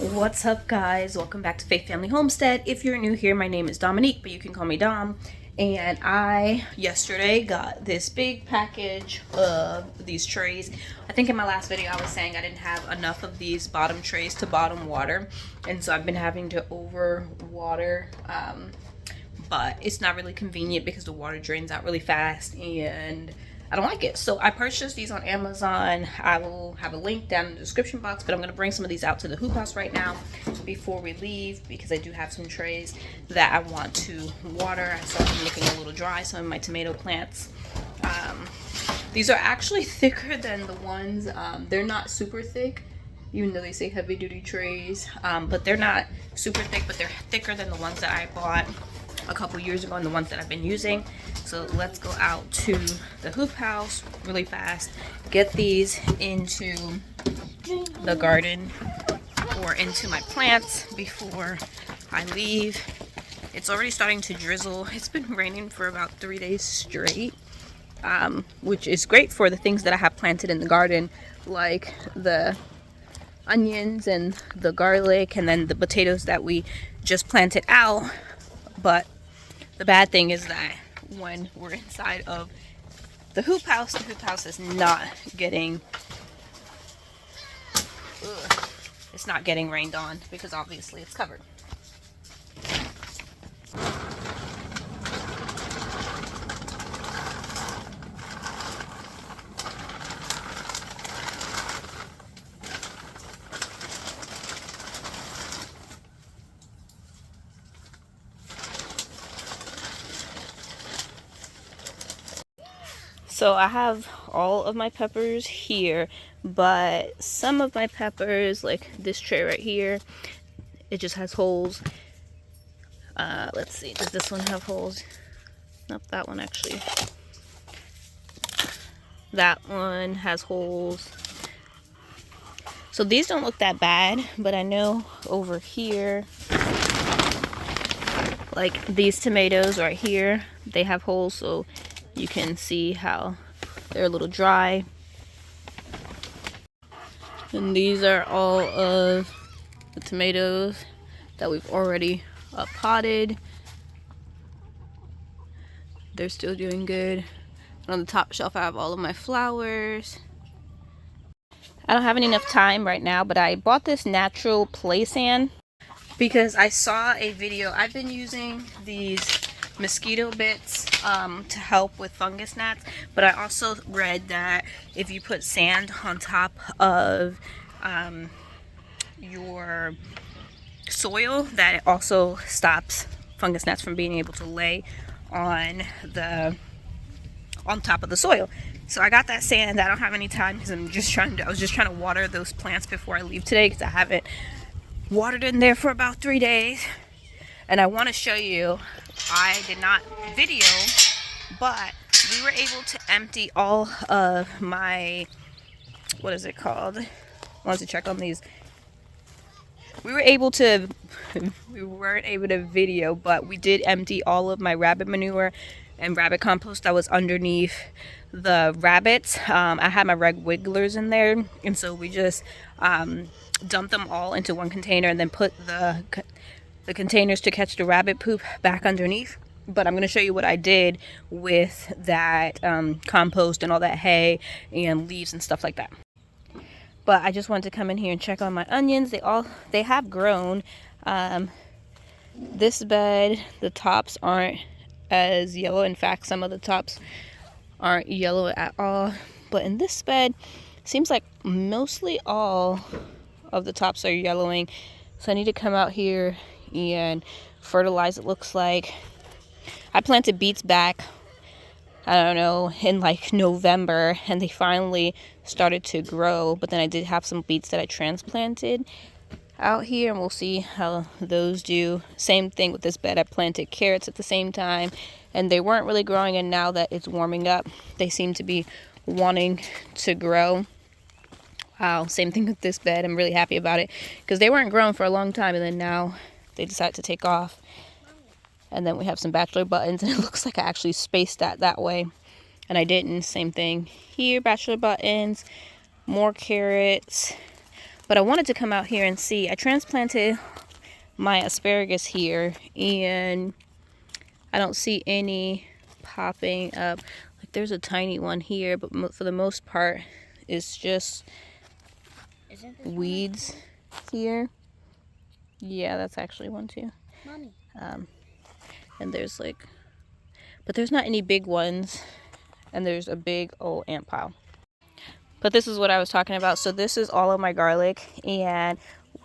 What's up, guys? Welcome back to Faith Family Homestead. If you're new here, my name is Dominique, but you can call me Dom. And I yesterday got this big package of these trays. I think in my last video I was saying I didn't have enough of these bottom trays to bottom water, and so I've been having to over water, but it's not really convenient because the water drains out really fast and I don't like it. So I purchased these on Amazon. I will have a link down in the description box, but I'm going to bring some of these out to the hoop house right now before we leave because I do have some trays that I want to water. I saw them looking a little dry, some of my tomato plants. These are actually thicker than the ones, they're not super thick, even though they say heavy duty trays, but they're not super thick, but they're thicker than the ones that I bought a couple years ago and the ones that I've been using. So let's go out to the hoop house really fast, get these into the garden or into my plants before I leave. It's already starting to drizzle. It's been raining for about 3 days straight, which is great for the things that I have planted in the garden, like the onions and the garlic and then the potatoes that we just planted out. But the bad thing is that when we're inside of the hoop house is not getting, it's not getting rained on because obviously it's covered. So I have all of my peppers here, but some of my peppers, like this tray right here, it just has holes. Let's see, does this one have holes? Nope, that one actually. That one has holes. So these don't look that bad, but I know over here, like these tomatoes right here, they have holes, so you can see how they're a little dry. And these are all of the tomatoes that we've already potted. They're still doing good. And on the top shelf I have all of my flowers. I don't have enough time right now, but I bought this natural play sand because I saw a video. I've been using these mosquito bits to help with fungus gnats, but I also read that if you put sand on top of your soil, that it also stops fungus gnats from being able to lay on top of the soil. So I got that sand. I don't have any time because I was just trying to water those plants before I leave today because I haven't watered in there for about 3 days. And I want to show you, I did not video, but we were able to empty all of my, what is it called? I wanted to check on these. We weren't able to video, but we did empty all of my rabbit manure and rabbit compost that was underneath the rabbits. I had my reg wigglers in there, and so we just dumped them all into one container and then put the containers to catch the rabbit poop back underneath. But I'm going to show you what I did with that compost and all that hay and leaves and stuff like that. But I just wanted to come in here and check on my onions. They have grown. This bed, the tops aren't as yellow. In fact, some of the tops aren't yellow at all. But in this bed, seems like mostly all of the tops are yellowing. So I need to come out here and fertilize, it looks like. I planted beets back, I don't know, in like November, and they finally started to grow. But then I did have some beets that I transplanted out here, and we'll see how those do. Same thing with this bed. I planted carrots at the same time, and they weren't really growing, and now that it's warming up, they seem to be wanting to grow. Wow, same thing with this bed. I'm really happy about it because they weren't growing for a long time, and then now they decided to take off. And then we have some bachelor buttons, and it looks like I actually spaced that way, and I didn't. Same thing here, bachelor buttons, more carrots, But I wanted to come out here and see. I transplanted my asparagus here, and I don't see any popping up. Like there's a tiny one here, but for the most part, it's just weeds here. Yeah, that's actually one too. Mommy. And there's like, but there's not any big ones, and there's a big old ant pile. But this is what I was talking about. So this is all of my garlic, and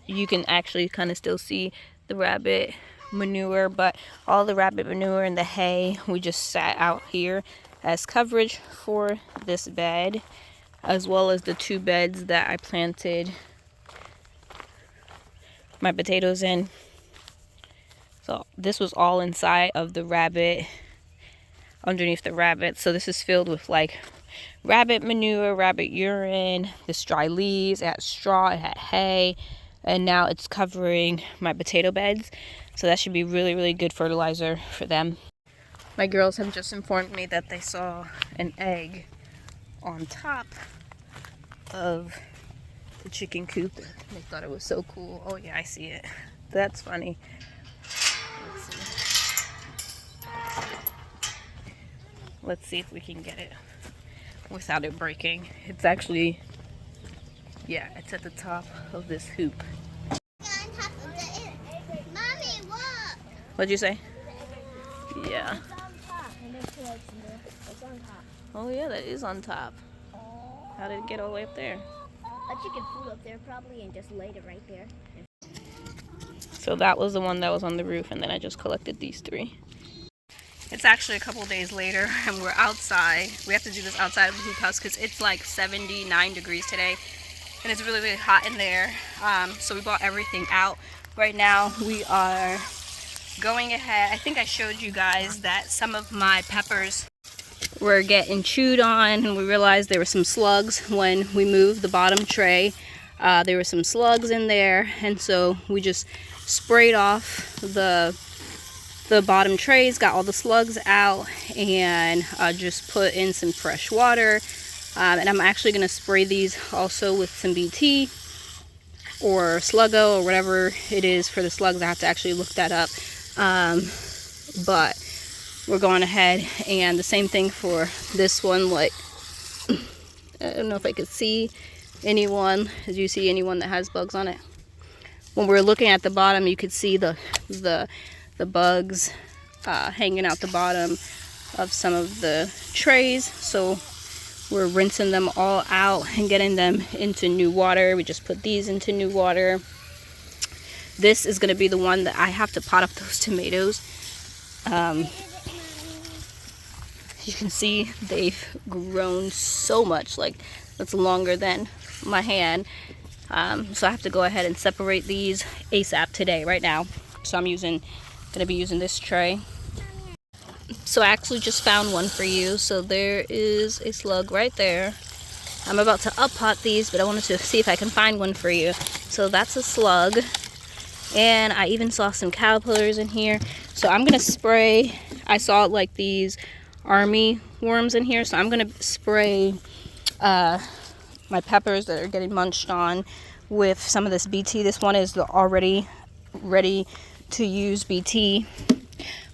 you can actually kind of still see the rabbit manure, but all the rabbit manure and the hay we just sat out here as coverage for this bed, as well as the 2 beds that I planted my potatoes in. So this was all inside of the rabbit, underneath the rabbit. So this is filled with like rabbit manure, rabbit urine, this dry leaves, it had straw, it had hay, and now it's covering my potato beds. So that should be really, really good fertilizer for them. My girls have just informed me that they saw an egg on top of the chicken coop. They thought it was so cool. Oh yeah, I see it. That's funny. Let's see if we can get it without it breaking. It's actually, yeah, it's at the top of this hoop. Mommy, look! What'd you say? Yeah. Oh yeah, that is on top. How did it get all the way up there? A chicken flew up there probably and just laid it right there. So that was the one that was on the roof, and then I just collected these 3. It's actually a couple days later, and we're outside. We have to do this outside of the hoop house because it's like 79 degrees today, and it's really, really hot in there. So we brought everything out. Right now, we are going ahead. I think I showed you guys that some of my peppers were getting chewed on, and we realized there were some slugs when we moved the bottom tray. There were some slugs in there, and so we just sprayed off the bottom trays, got all the slugs out, and just put in some fresh water. And I'm actually going to spray these also with some BT or Sluggo or whatever it is for the slugs. I have to actually look that up. But we're going ahead, and the same thing for this one. Like, I don't know if I could see anyone. As you see anyone that has bugs on it? When we're looking at the bottom, you could see the bugs hanging out the bottom of some of the trays. So we're rinsing them all out and getting them into new water. We just put these into new water. This is going to be the one that I have to pot up those tomatoes. You can see they've grown so much, like that's longer than my hand. So I have to go ahead and separate these ASAP today, right now. So I'm going to be using this tray. So I actually just found one for you. So there is a slug right there. I'm about to up pot these, but I wanted to see if I can find one for you. So that's a slug. And I even saw some caterpillars in here. So I'm going to spray. I saw like these army worms in here. So I'm going to spray my peppers that are getting munched on with some of this BT. This one is the already ready to use BT.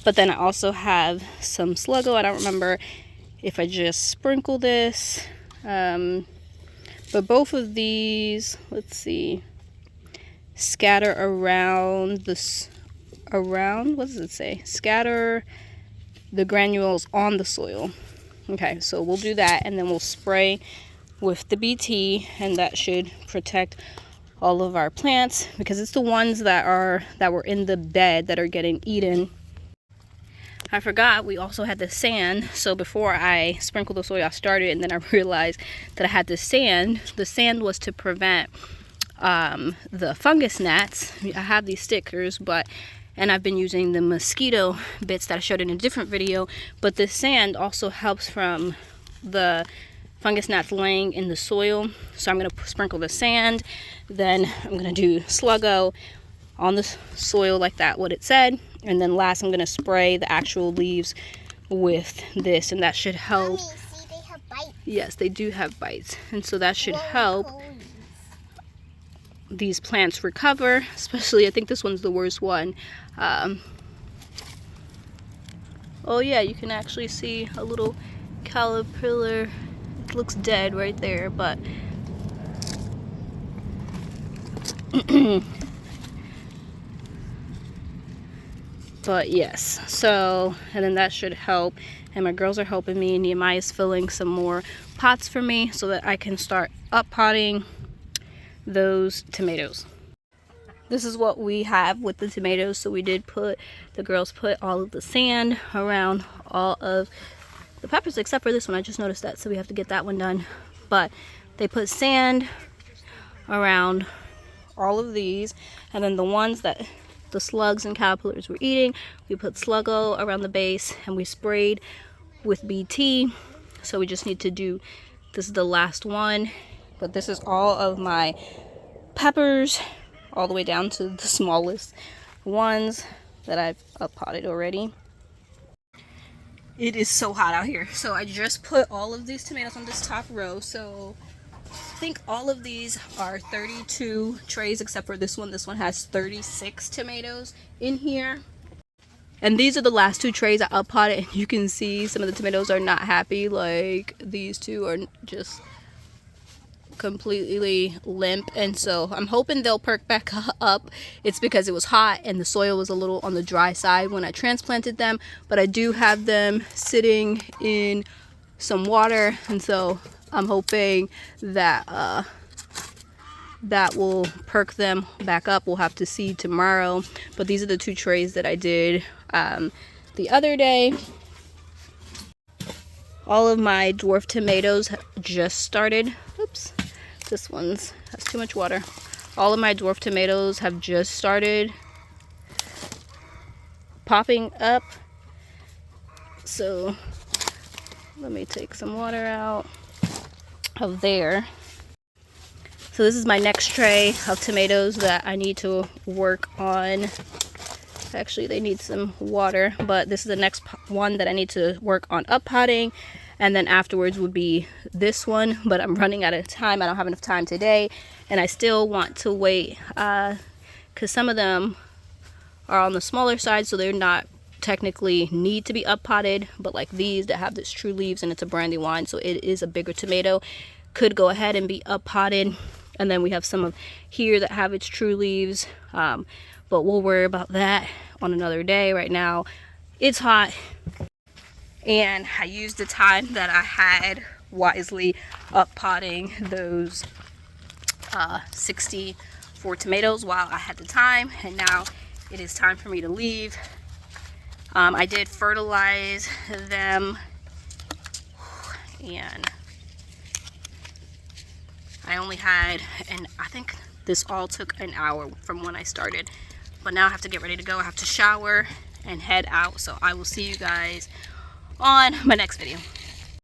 But then I also have some Sluggo. I don't remember if I just sprinkle this. But both of these, let's see, scatter around this, what does it say? Scatter the granules on the soil. Okay, so we'll do that, and then we'll spray with the BT, and that should protect all of our plants, because it's the ones that were in the bed that are getting eaten. I forgot we also had the sand. So before I sprinkled the soil, I started, and then I realized that I had the sand. The sand was to prevent the fungus gnats. I have these stickers, and I've been using the mosquito bits that I showed in a different video. But the sand also helps from the fungus gnats laying in the soil. So I'm going to sprinkle the sand. Then I'm going to do Sluggo on the soil like that, what it said. And then last, I'm going to spray the actual leaves with this, and that should help. Mommy, see, they have bites. Yes, they do have bites, and so that should help these plants recover, especially I think this one's the worst one. Oh yeah, you can actually see a little caterpillar. It looks dead right there, but but yes, so, and then that should help. And my girls are helping me. Nehemiah's filling some more pots for me so that I can start up potting those tomatoes. This is what we have with the tomatoes. So we did put, the girls put all of the sand around all of the peppers except for this one. I just noticed that, so we have to get that one done. But they put sand around all of these, and then the ones that the slugs and caterpillars were eating, we put Sluggo around the base, and we sprayed with BT. So we just need to do, this is the last one, but this is all of my peppers, all the way down to the smallest ones that I've up potted already. It is so hot out here, so I just put all of these tomatoes on this top row. So I think all of these are 32 trays except for this one. This one has 36 tomatoes in here. And these are the last two trays I up potted, and you can see some of the tomatoes are not happy. Like these two are just completely limp, and so I'm hoping they'll perk back up. It's because it was hot and the soil was a little on the dry side when I transplanted them, but I do have them sitting in some water, and so I'm hoping that that will perk them back up. We'll have to see tomorrow. But these are the two trays that I did the other day. All of my dwarf tomatoes just started. Oops, this one's has too much water. All of my dwarf tomatoes have just started popping up. So let me take some water out of there. So this is my next tray of tomatoes that I need to work on. Actually, they need some water, but this is the next one that I need to work on up potting. And then afterwards would be this one, but I'm running out of time. I don't have enough time today, and I still want to wait because some of them are on the smaller side, so they're not technically need to be up potted, but like these that have this true leaves and it's a brandy wine, so it is a bigger tomato, could go ahead and be up potted. And then we have some of here that have its true leaves, but we'll worry about that on another day. Right now it's hot, and I used the time that I had wisely up potting those 64 tomatoes while I had the time, and now it is time for me to leave. I did fertilize them, and I only had, and I think this all took an hour from when I started. But now I have to get ready to go. I have to shower and head out. So I will see you guys on my next video.